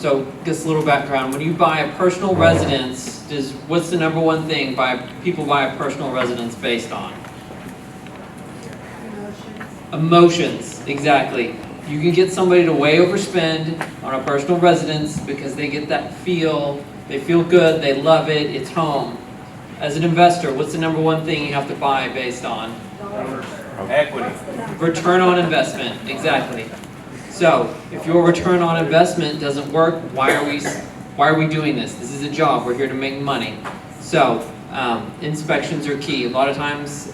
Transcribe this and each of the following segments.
So just a little background. When you buy a personal residence, what's the number one thing people buy a personal residence based on? Emotions, exactly. You can get somebody to way overspend on a personal residence because they get that feel, they feel good, they love it, it's home. As an investor, what's the number one thing you have to buy based on? Equity. Return on investment, exactly. So, if your return on investment doesn't work, why are we doing this? This is a job, we're here to make money. So, inspections are key. A lot of times,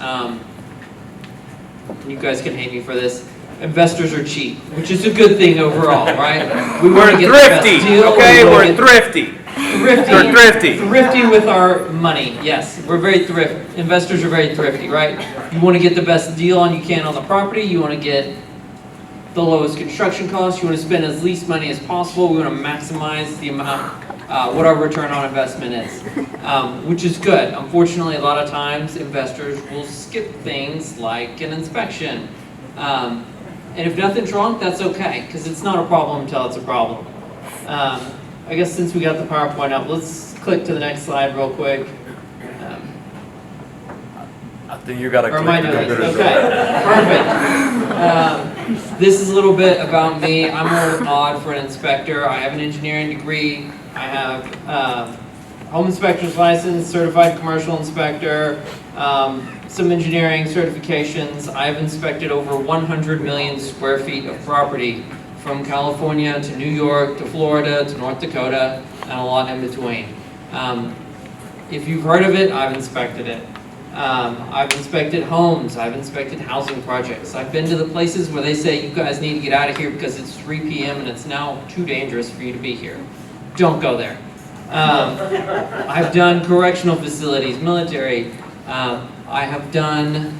you guys can hate me for this, investors are cheap, which is a good thing overall, right? We want to get Thrifty, the best deal. okay? We're thrifty. We're thrifty. Thrifty with our money, yes. We're very thrifty. Investors are very thrifty, right? You want to get the best deal you can on the property. You want to get the lowest construction costs. You want to spend as least money as possible. We want to maximize the amount, what our return on investment is, which is good. Unfortunately, a lot of times investors will skip things like an inspection. And if nothing's wrong, that's okay, because it's not a problem until it's a problem. I guess since we got the PowerPoint up, let's click to the next slide real quick. I think you got to Or click. am I doing this? Okay, perfect. This is a little bit about me. I'm a little odd for an inspector. I have an engineering degree. I have home inspector's license, certified commercial inspector, some engineering certifications. I've inspected over 100 million square feet of property, from California to New York to Florida to North Dakota, and a lot in between. If you've heard of it, I've inspected it. I've inspected homes, I've inspected housing projects. I've been to the places where they say, you guys need to get out of here because it's 3 p.m. and it's now too dangerous for you to be here. Don't go there. I've done correctional facilities, military. I have done,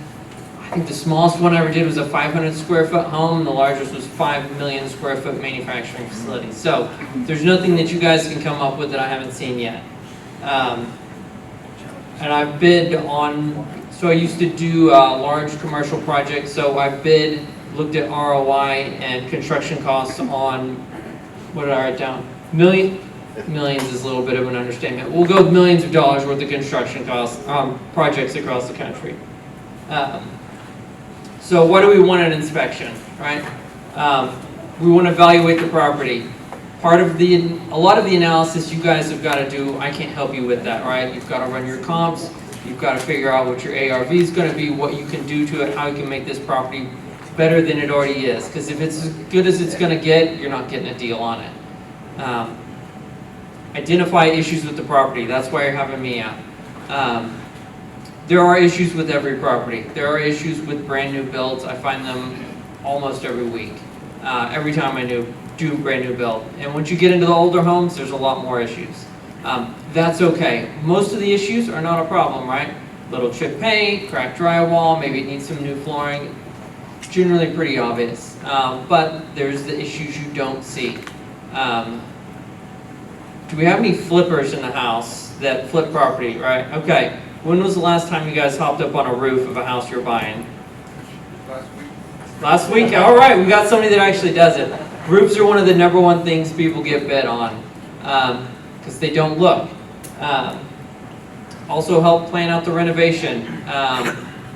I think the smallest one I ever did was a 500 square foot home, and the largest was 5 million square foot manufacturing facility. So there's nothing that you guys can come up with that I haven't seen yet. And I've bid on, so I used to do large commercial projects, so I've looked at ROI and construction costs on, what did I write down? Millions is a little bit of an understatement. We'll go with millions of dollars worth of construction costs on projects across the country. So what do we want in an inspection, right? We want to evaluate the property. A lot of the analysis you guys have got to do, I can't help you with that, right? You've got to run your comps, you've got to figure out what your ARV is going to be, what you can do to it, how you can make this property better than it already is. Because if it's as good as it's going to get, you're not getting a deal on it. Identify issues with the property, that's why you're having me out. There are issues with every property. There are issues with brand new builds. I find them almost every week. Every time I do a brand new build. And once you get into the older homes, there's a lot more issues. That's okay. Most of the issues are not a problem, right? Little chip paint, cracked drywall, maybe it needs some new flooring. Generally pretty obvious. But there's the issues you don't see. Do we have any flippers in the house that flip property, right? Okay. When was the last time you guys hopped up on a roof of a house you're buying? Last week? All right, we got somebody that actually does it. Roofs are one of the number one things people get bid on because they don't look. Also help plan out the renovation.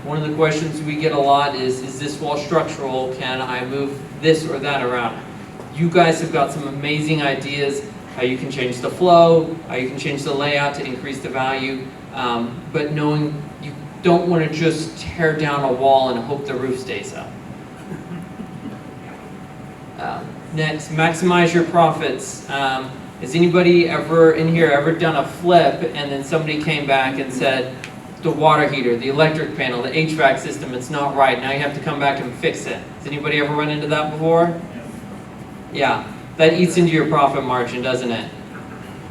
One of the questions we get a lot is this wall structural? Can I move this or that around? You guys have got some amazing ideas how you can change the flow, how you can change the layout to increase the value, but knowing you don't want to just tear down a wall and hope the roof stays up. Next, maximize your profits. Has anybody ever in here ever done a flip and then somebody came back and said, the water heater, the electric panel, the HVAC system, it's not right, now you have to come back and fix it? Has anybody ever run into that before? Yeah, that eats into your profit margin, doesn't it?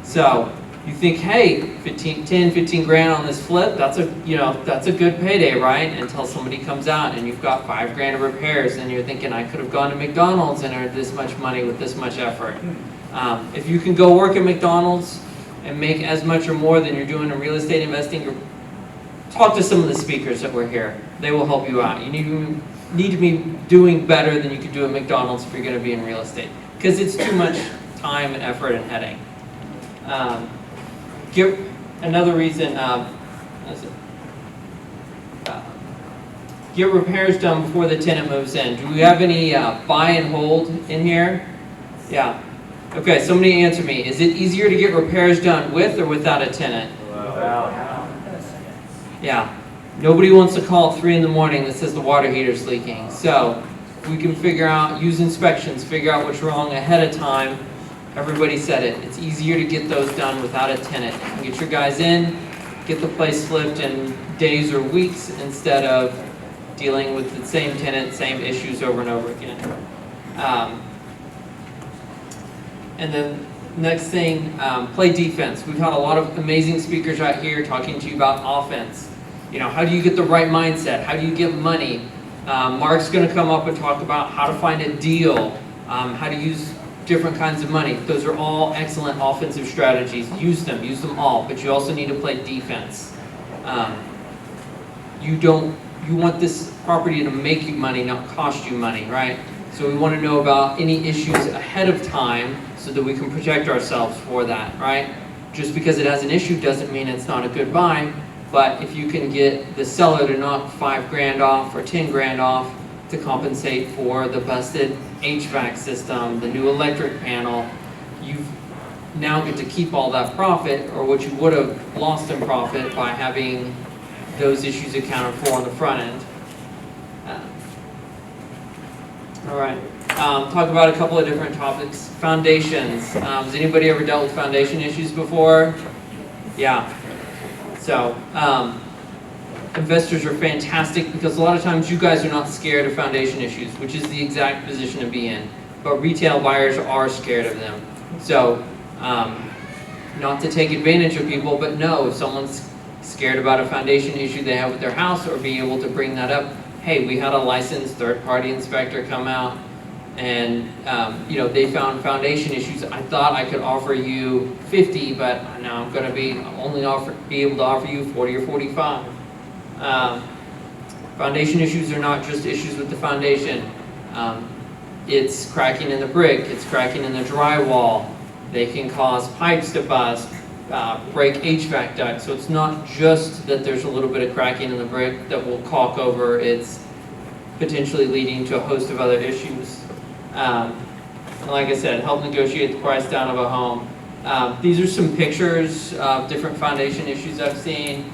So you think, hey, 10-15 grand on this flip, that's a good payday, right? Until somebody comes out and you've got $5 grand of repairs and you're thinking, I could have gone to McDonald's and earned this much money with this much effort. If you can go work at McDonald's and make as much or more than you're doing in real estate investing, talk to some of the speakers that were here. They will help you out. You need to be doing better than you could do at McDonald's if you're going to be in real estate, because it's too time and effort and headache. Another reason, get repairs done before the tenant moves in. Do we have any buy and hold in here? Yeah. Okay, somebody answer me. Is it easier to get repairs done with or without a tenant? Yeah. Nobody wants to call at 3 in the morning that says the water heater's leaking. So we can figure out, use inspections, figure out what's wrong ahead of time. Everybody said it. It's easier to get those done without a tenant. You can get your guys in, get the place flipped in days or weeks instead of dealing with the same tenant, same issues over and over again. And then next thing, play defense. We've had a lot of amazing speakers out here talking to you about offense. You know, how do you get the right mindset? How do you get money? Mark's going to come up and talk about how to find a deal, how to use different kinds of money. Those are all excellent offensive strategies. Use them all, but you also need to play defense. You want this property to make you money, not cost you money, right? So we want to know about any issues ahead of time so that we can protect ourselves for that, right? Just because it has an issue doesn't mean it's not a good buy, but if you can get the seller to knock $5,000 off or $10,000 off to compensate for the busted HVAC system, the new electric panel, you now get to keep all that profit, or what you would have lost in profit by having those issues accounted for on the front end. All right, talk about a couple of different topics. Foundations. Has anybody ever dealt with foundation issues before? Yeah. So, investors are fantastic because a lot of times you guys are not scared of foundation issues, which is the exact position to be in. But retail buyers are scared of them. So, not to take advantage of people, but no, if someone's scared about a foundation issue they have with their house, or being able to bring that up, hey, we had a licensed third-party inspector come out and they found foundation issues. I thought I could offer you 50, but now I'm going to be able to offer you 40 or 45. Foundation issues are not just issues with the foundation. It's cracking in the brick, it's cracking in the drywall. They can cause pipes to bust, break HVAC ducts. So it's not just that there's a little bit of cracking in the brick that will caulk over. It's potentially leading to a host of other issues. And like I said, help negotiate the price down of a home. These are some pictures of different foundation issues I've seen.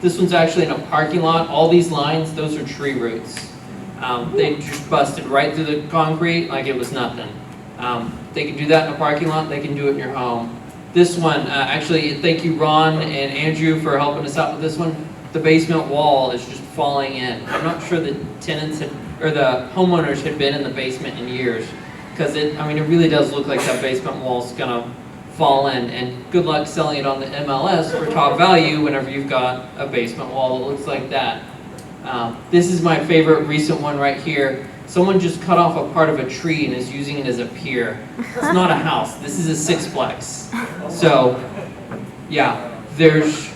This one's actually in a parking lot. All these lines, those are tree roots. They just busted right through the concrete like it was nothing. They can do that in a parking lot, they can do it in your home. This one, actually, thank you Ron and Andrew for helping us out with this one. The basement wall is just falling in. I'm not sure the tenants or the homeowners had been in the basement in years, because it really does look like that basement wall's gonna fall in, and good luck selling it on the MLS for top value whenever you've got a basement wall that looks like that. This is my favorite recent one right here. Someone just cut off a part of a tree and is using it as a pier. It's not a house, this is a sixplex. So, yeah, there's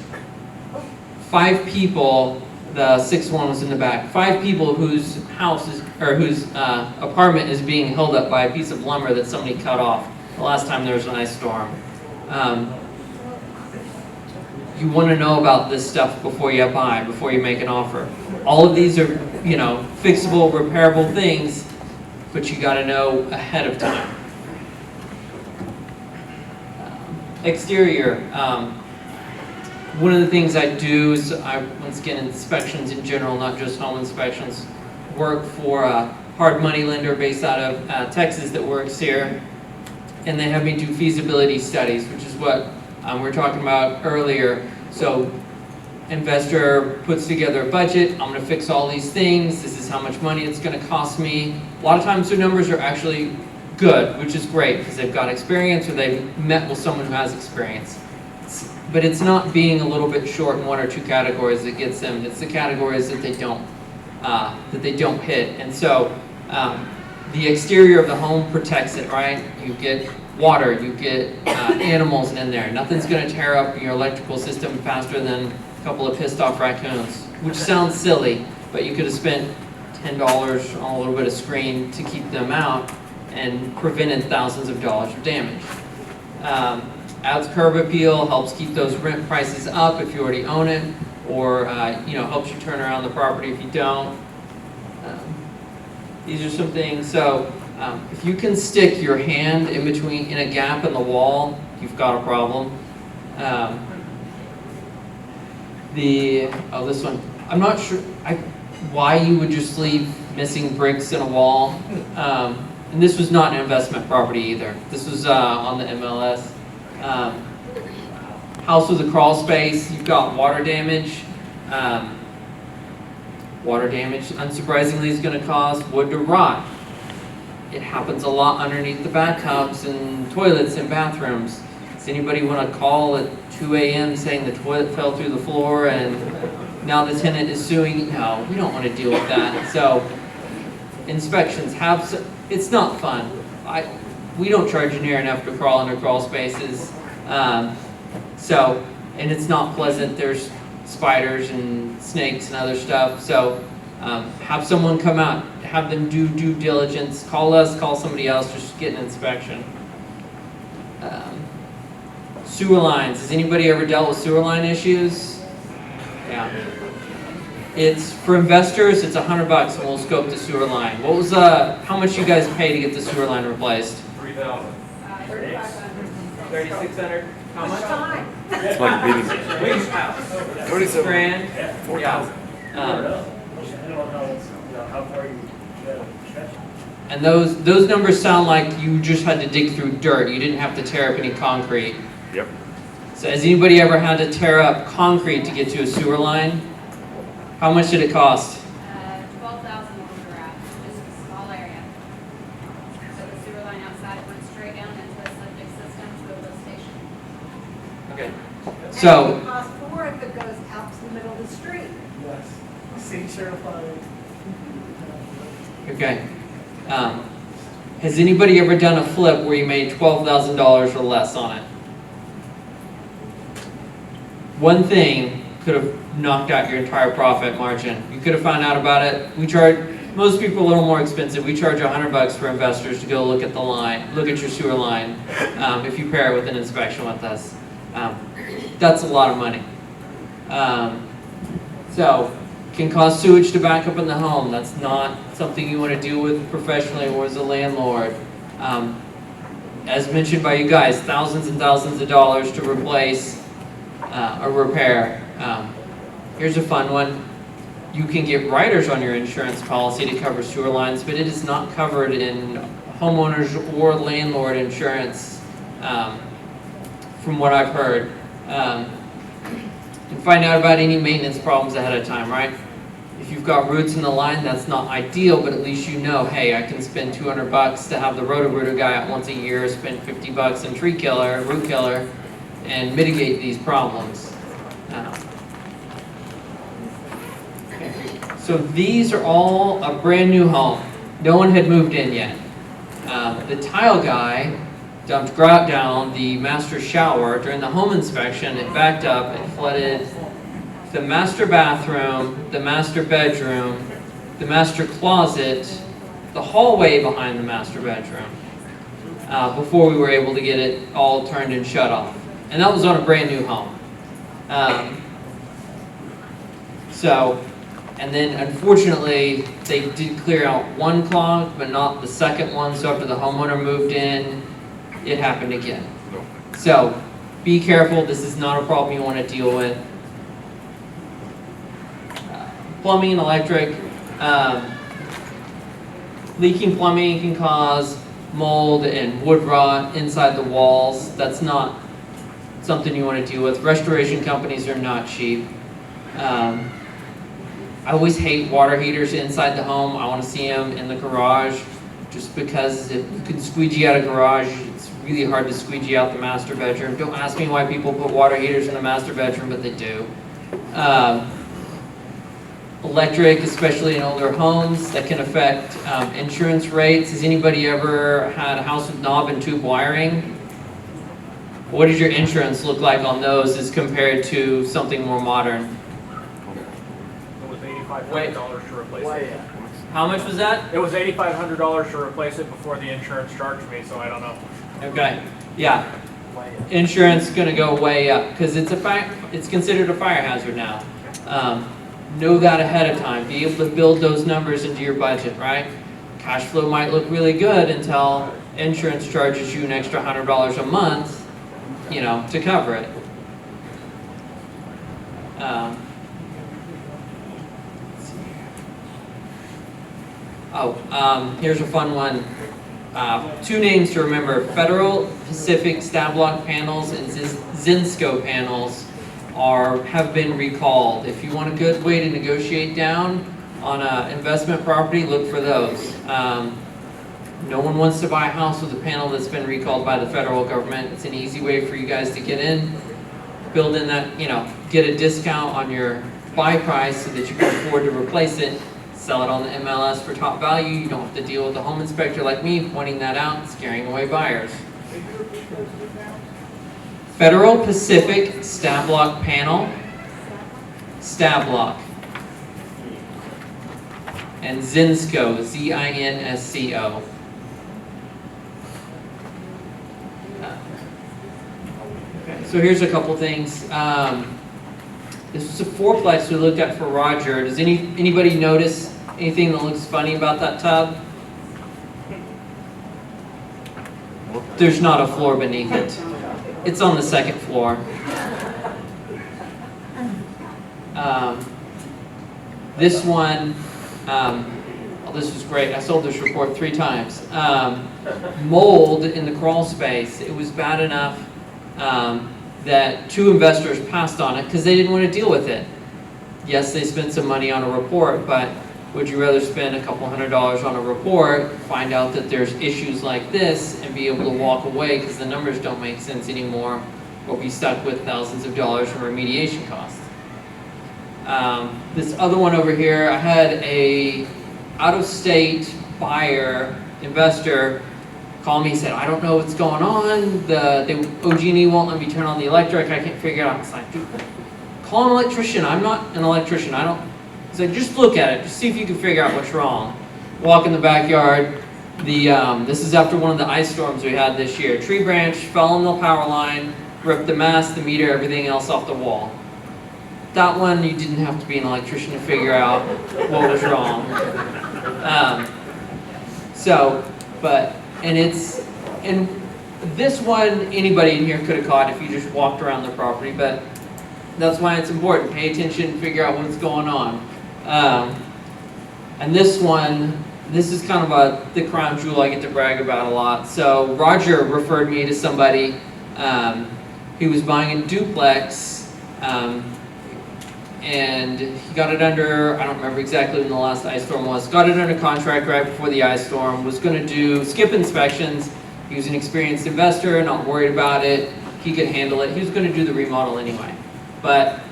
5 people, the sixth one was in the back, 5 people whose house is, or whose apartment is being held up by a piece of lumber that somebody cut off the last time there was an ice storm. You want to know about this stuff before you buy, before you make an offer. All of these are, fixable, repairable things, but you got to know ahead of time. Exterior. One of the things I do is, once again, inspections in general, not just home inspections, work for a hard money lender based out of Texas that works here, and they have me do feasibility studies, which is what we were talking about earlier. So, investor puts together a budget. I'm going to fix all these things. This is how much money it's going to cost me. A lot of times their numbers are actually good, which is great because they've got experience or they've met with someone who has experience. But it's not being a little bit short in 1 or 2 categories that gets them. It's the categories that they don't hit. And so the exterior of the home protects it, right? You get water, you get animals in there. Nothing's going to tear up your electrical system faster than a couple of pissed off raccoons, which sounds silly, but you could have spent $10 on a little bit of screen to keep them out. and prevented thousands of dollars of damage. Adds curb appeal, helps keep those rent prices up if you already own it, or helps you turn around the property if you don't. These are some things. So if you can stick your hand in a gap in the wall, you've got a problem. This one, I'm not sure why you would just leave missing bricks in a wall. And this was not an investment property either. This was on the MLS. House with a crawl space. You've got water damage. Water damage, unsurprisingly, is going to cause wood to rot. It happens a lot underneath the bathtubs and toilets and bathrooms. Does anybody want to call at 2 a.m. saying the toilet fell through the floor and now the tenant is suing? No, we don't want to deal with that. So inspections it's not fun. We don't charge near enough to crawl under crawl spaces. And it's not pleasant. There's spiders and snakes and other stuff. So have someone come out, have them do due diligence. Call us, call somebody else, just get an inspection. Sewer lines. Has anybody ever dealt with sewer line issues? Yeah. It's for investors. It's $100 and we'll scope the sewer line. What was how much you guys pay to get the sewer line replaced? $3,000. 3,600. How much? It's like beating it. 37 grand. Yeah. And those numbers sound like you just had to dig through dirt. You didn't have to tear up any concrete. Yep. So has anybody ever had to tear up concrete to get to a sewer line? How much did it cost? $12,000 on the raft, just a small area. So the sewer line outside went straight down into the septic system to a lift station. Okay. And So it would cost more if it goes out to the middle of the street. Yes. City certified. okay. Has anybody ever done a flip where you made $12,000 or less on it? One thing could have knocked out your entire profit margin. You could have found out about it. We charge most people a little more expensive. We charge $100 for investors to go look at the line, look at your sewer line. If you pair it with an inspection with us, that's a lot of money. So, can cause sewage to back up in the home. That's not something you want to deal with professionally or as a landlord. As mentioned by you guys, thousands and thousands of dollars to replace or repair. Here's a fun one. You can get riders on your insurance policy to cover sewer lines, but it is not covered in homeowners or landlord insurance, from what I've heard. And find out about any maintenance problems ahead of time, right? If you've got roots in the line, that's not ideal, but at least you know, hey, I can spend $200 to have the Roto-Rooter guy out once a year, spend $50 in root killer, and mitigate these problems. So these are all a brand new home. No one had moved in yet. The tile guy dumped grout down the master shower during the home inspection. It backed up and flooded the master bathroom, the master bedroom, the master closet, the hallway behind the master bedroom, before we were able to get it all turned and shut off. And that was on a brand new home. And then unfortunately, they did clear out one clog, but not the second one. So after the homeowner moved in, it happened again. So be careful. This is not a problem you want to deal with. Plumbing and electric. Leaking plumbing can cause mold and wood rot inside the walls. That's not something you want to deal with. Restoration companies are not cheap. I always hate water heaters inside the home. I want to see them in the garage, just because if you can squeegee out a garage, it's really hard to squeegee out the master bedroom. Don't ask me why people put water heaters in the master bedroom, but they do. Electric, especially in older homes, that can affect insurance rates. Has anybody ever had a house with knob and tube wiring? What does your insurance look like on those as compared to something more modern? It was $8,500 to replace it. How much was that? It was $8,500 to replace it before the insurance charged me, so I don't know. Okay, yeah. Insurance gonna go way up, because it's considered a fire hazard now. Know that ahead of time, be able to build those numbers into your budget, right? Cash flow might look really good until insurance charges you an extra $100 a month, you know, to cover it. Here's a fun one. Two names to remember: Federal Pacific Stab Lock panels and Zinsco panels have been recalled. If you want a good way to negotiate down on an investment property, look for those. No one wants to buy a house with a panel that's been recalled by the federal government. It's an easy way for you guys to get in, build in that, you know, get a discount on your buy price so that you can afford to replace it. Sell it on the MLS for top value. You don't have to deal with the home inspector like me pointing that out and scaring away buyers. Federal Pacific Stab Lock panel, Stab Lock, and Zinsco, Z-I-N-S-C-O. So here's a couple things. This was a fourplex we looked at for Roger. Does anybody notice anything that looks funny about that tub? There's not a floor beneath it. It's on the second floor. This one, this was great. I sold this report 3 times. Mold in the crawl space. It was bad enough that 2 investors passed on it because they didn't want to deal with it. Yes, they spent some money on a report, but would you rather spend a couple $100s on a report, find out that there's issues like this, and be able to walk away because the numbers don't make sense anymore, or be stuck with thousands of dollars in remediation costs? This other one over here, I had a out-of-state buyer, investor, call me and said, I don't know what's going on, the OG&E won't let me turn on the electric, I can't figure it out. I was like, dude, call an electrician. I'm not an electrician. He's like, just look at it, just see if you can figure out what's wrong. Walk in the backyard. This is after one of the ice storms we had this year. Tree branch fell on the power line, ripped the mast, the meter, everything else off the wall. That one, you didn't have to be an electrician to figure out what was wrong. And this one, anybody in here could have caught if you just walked around the property, but that's why it's important. Pay attention, figure out what's going on. And this one, this is kind of the crown jewel I get to brag about a lot. So Roger referred me to somebody who was buying a duplex, and he got it under, I don't remember exactly when the last ice storm was, got it under contract right before the ice storm, was going to do skip inspections. He was an experienced investor, not worried about it. He could handle it. He was going to do the remodel anyway. But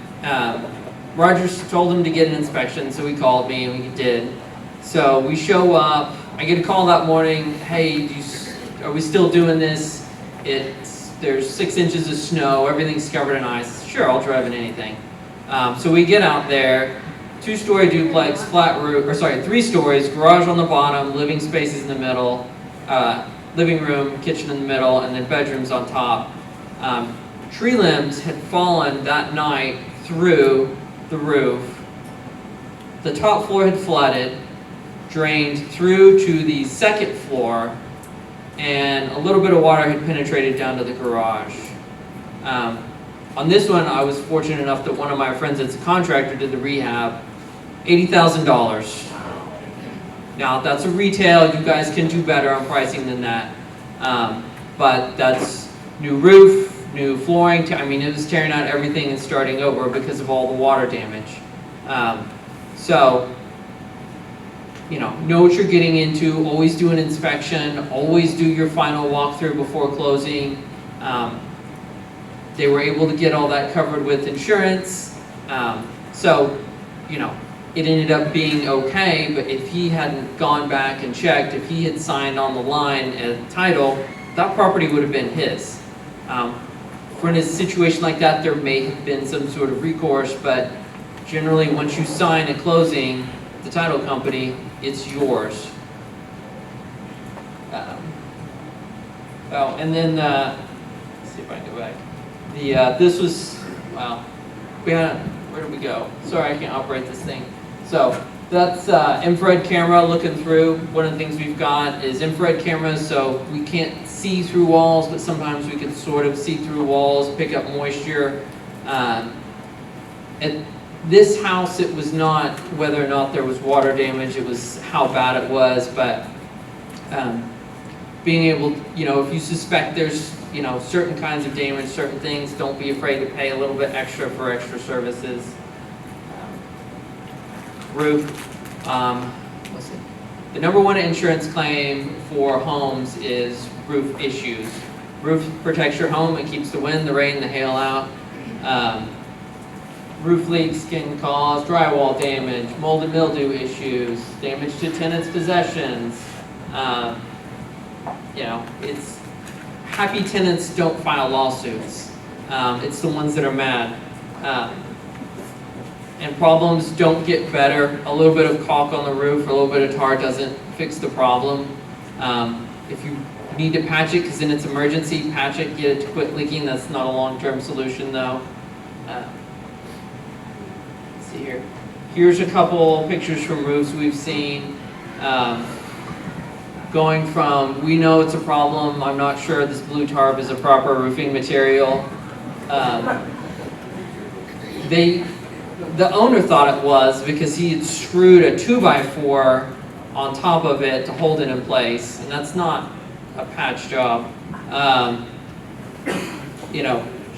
Rogers told him to get an inspection, so he called me and we did. So we show up. I get a call that morning. Hey, are we still doing this? There's 6 inches of snow. Everything's covered in ice. Sure, I'll drive in anything. So we get out there. 2-story duplex, flat roof, or sorry, 3 stories, garage on the bottom, living spaces in the middle, living room, kitchen in the middle, and then bedrooms on top. Tree limbs had fallen that night through the roof. The top floor had flooded, drained through to the second floor, and a little bit of water had penetrated down to the garage. On this one, I was fortunate enough that one of my friends that's a contractor did the rehab. $80,000. Now, that's a retail. You guys can do better on pricing than that. But that's new roof, new flooring. I mean, it was tearing out everything and starting over because of all the water damage. So, know what you're getting into. Always do an inspection. Always do your final walkthrough before closing. They were able to get all that covered with insurance. It ended up being okay, but if he hadn't gone back and checked, if he had signed on the line and title, that property would have been his. For in a situation like that, there may have been some sort of recourse, but generally once you sign a closing, the title company, it's yours. Oh, and then, let's see if I can go back. This was, wow, where did we go? Sorry, I can't operate this thing. So, that's infrared camera looking through. One of the things we've got is infrared cameras, so we can't see through walls, but sometimes we can sort of see through walls, pick up moisture. At this house, it was not whether or not there was water damage, it was how bad it was, but being able, if you suspect there's, certain kinds of damage, certain things, don't be afraid to pay a little bit extra for extra services. Roof, let's see. The number one insurance claim for homes is roof issues. Roof protects your home, it keeps the wind, the rain, the hail out. Roof leaks can cause drywall damage, mold and mildew issues, damage to tenants' possessions. It's happy tenants don't file lawsuits. It's the ones that are mad. And problems don't get better. A little bit of caulk on the roof or a little bit of tar doesn't fix the problem. If you need to patch it because then it's emergency, patch it, get it to quit leaking. That's not a long-term solution though. Let's see here. Here's a couple pictures from roofs we've seen. Going from, we know it's a problem, I'm not sure this blue tarp is a proper roofing material. The owner thought it was because he had screwed a 2x4 on top of it to hold it in place, and that's not a patch job.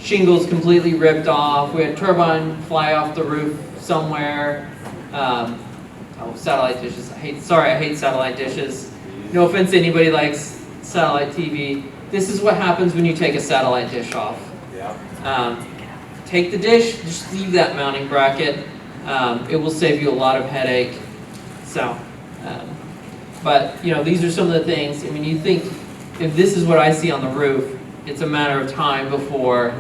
Shingles completely ripped off. We had turbine fly off the roof somewhere. Satellite dishes. I hate satellite dishes. No offense to anybody who likes satellite TV. This is what happens when you take a satellite dish off. Take the dish, just leave that mounting bracket. It will save you a lot of headache. So, but these are some of the things. I mean, you think if this is what I see on the roof, it's a matter of time before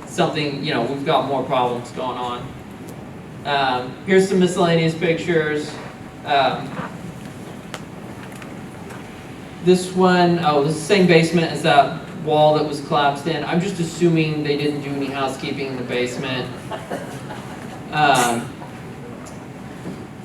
something, we've got more problems going on. Here's some miscellaneous pictures. This one, this is the same basement as that wall that was collapsed in. I'm just assuming they didn't do any housekeeping in the basement.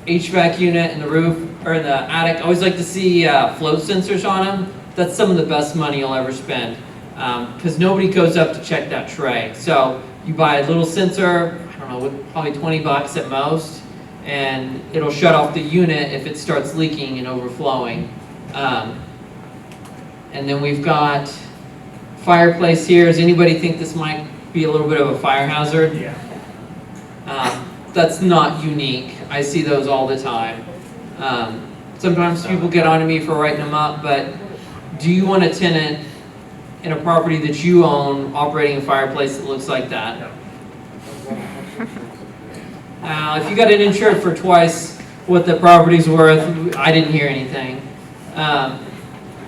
HVAC unit in the roof, or in the attic. I always like to see float sensors on them. That's some of the best money you'll ever spend. Because nobody goes up to check that tray. So you buy a little sensor, I don't know, probably $20 at most, and it'll shut off the unit if it starts leaking and overflowing. And then we've got fireplace here. Does anybody think this might be a little bit of a fire hazard? Yeah. That's not unique. I see those all the time. Sometimes people get on to me for writing them up, but do you want a tenant in a property that you own operating a fireplace that looks like that? If you got it insured for twice what the property's worth, I didn't hear anything.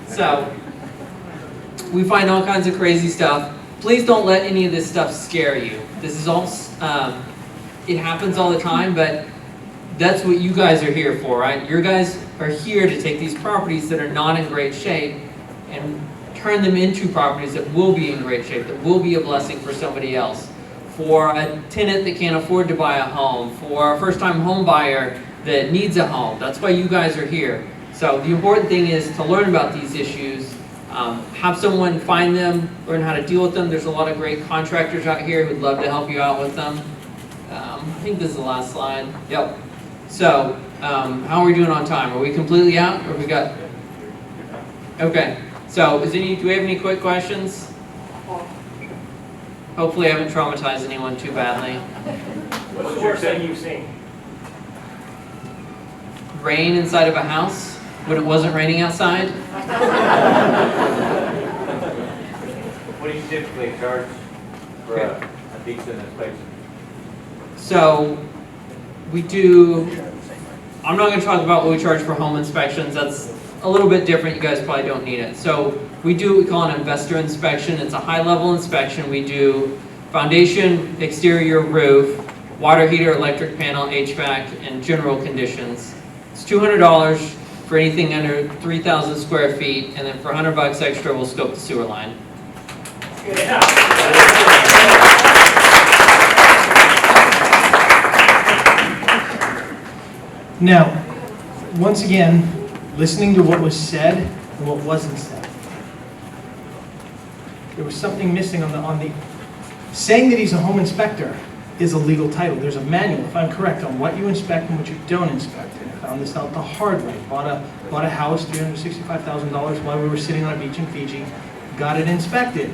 So we find all kinds of crazy stuff. Please don't let any of this stuff scare you. This is all, it happens all the time, but that's what you guys are here for, right? You guys are here to take these properties that are not in great shape and turn them into properties that will be in great shape, that will be a blessing for somebody else. For a tenant that can't afford to buy a home, for a first-time home buyer that needs a home. That's why you guys are here. So the important thing is to learn about these issues, have someone find them, learn how to deal with them. There's a lot of great contractors out here who'd love to help you out with them. I think this is the last slide. Yep. So, how are we doing on time? Are we completely out, or we got? Okay. So, do we have any quick questions? Hopefully, I haven't traumatized anyone too badly. What's the worst thing you've seen? Rain inside of a house when it wasn't raining outside. What do you typically charge for a decent inspection? So, we do, I'm not going to talk about what we charge for home inspections. That's a little bit different. You guys probably don't need it. So, we do what we call an investor inspection. It's a high-level inspection. We do foundation, exterior roof, water heater, electric panel, HVAC, and general conditions. It's $200 for anything under 3,000 square feet, and then for $100 extra, we'll scope the sewer line. Now, once again, listening to what was said and what wasn't said. There was something missing on the, saying that he's a home inspector is a legal title. There's a manual, if I'm correct, on what you inspect and what you don't inspect. And I found this out the hard way. Bought a house, $365,000 while we were sitting on a beach in Fiji. Got it inspected.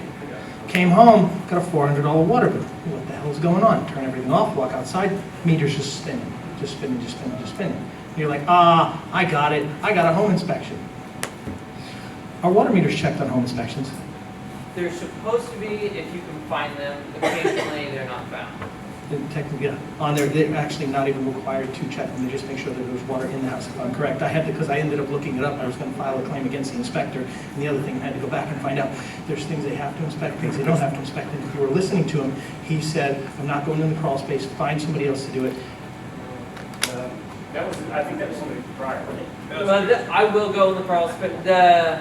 Came home, got a $400 water bill. What the hell is going on? Turn everything off, walk outside, meter's just spinning, just spinning, just spinning, just spinning. And you're like, I got it. I got a home inspection. Are water meters checked on home inspections? They're supposed to be, if you can find them. Occasionally, they're not found. Technically, yeah. On there, they're actually not even required to check them. They just make sure that there's water in the house, if I'm correct. I had to, because I ended up looking it up. I was going to file a claim against the inspector. And the other thing, I had to go back and find out. There's things they have to inspect, things they don't have to inspect. And if you were listening to him, he said, I'm not going in the crawl space. Find somebody else to do it. I think that was somebody prior. I will go in the crawl space. The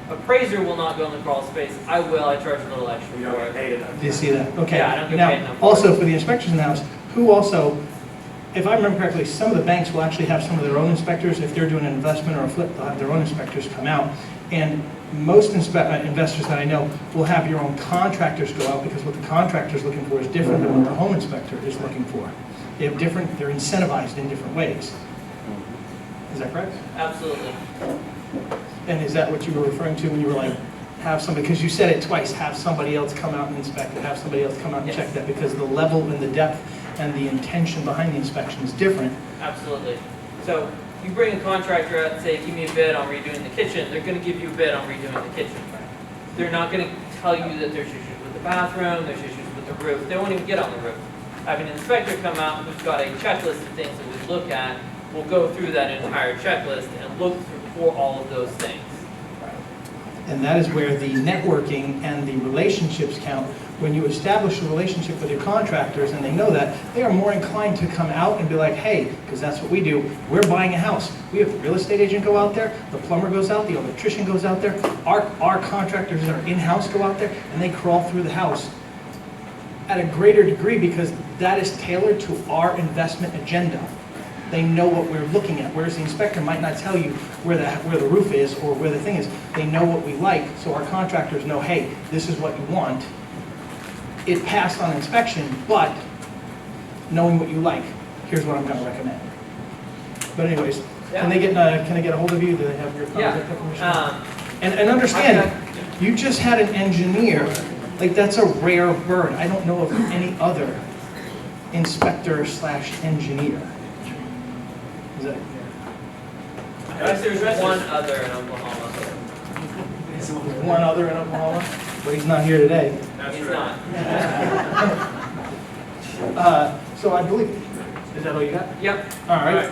appraiser will not go in the crawl space. I will. I charge a little extra for it. Do you see that? Okay. Yeah, I don't get paid Now, enough. also for the inspectors in the house, who also, if I remember correctly, some of the banks will actually have some of their own inspectors. If they're doing an investment or a flip, they'll have their own inspectors come out. And most investors that I know will have your own contractors go out, because what the contractor's looking for is different than what the home inspector is looking for. They're incentivized in different ways. Is that correct? Absolutely. And is that what you were referring to when you were like, have somebody, because you said it twice, have somebody else come out and inspect it, have somebody else come out and check that, because the level and the depth and the intention behind the inspection is different. Absolutely. So you bring a contractor out and say, give me a bid on redoing the kitchen. They're going to give you a bid on redoing the kitchen. They're not going to tell you that there's issues with the bathroom, there's issues with the roof. They won't even get on the roof. Have an inspector come out who's got a checklist of things that we look at. We'll go through that entire checklist and look for all of those things. And that is where the networking and the relationships count. When you establish a relationship with your contractors and they know that, they are more inclined to come out and be like, hey, because that's what we do. We're buying a house. We have the real estate agent go out there, the plumber goes out, the electrician goes out there, our contractors that are in-house go out there, and they crawl through the house at a greater degree, because that is tailored to our investment agenda. They know what we're looking at, whereas the inspector might not tell you where the roof is or where the thing is. They know what we like, so our contractors know, hey, this is what you want. It passed on inspection, but knowing what you like, here's what I'm going to recommend. But anyways, can I get a hold of you? Do they have your contact information? And understand, you just had an engineer. Like, that's a rare bird. I don't know of any other inspector/engineer. Is that? There's one other in Oklahoma. There's one other in Oklahoma, but he's not here today. He's not. So I believe, is that all you got? Yep. All right.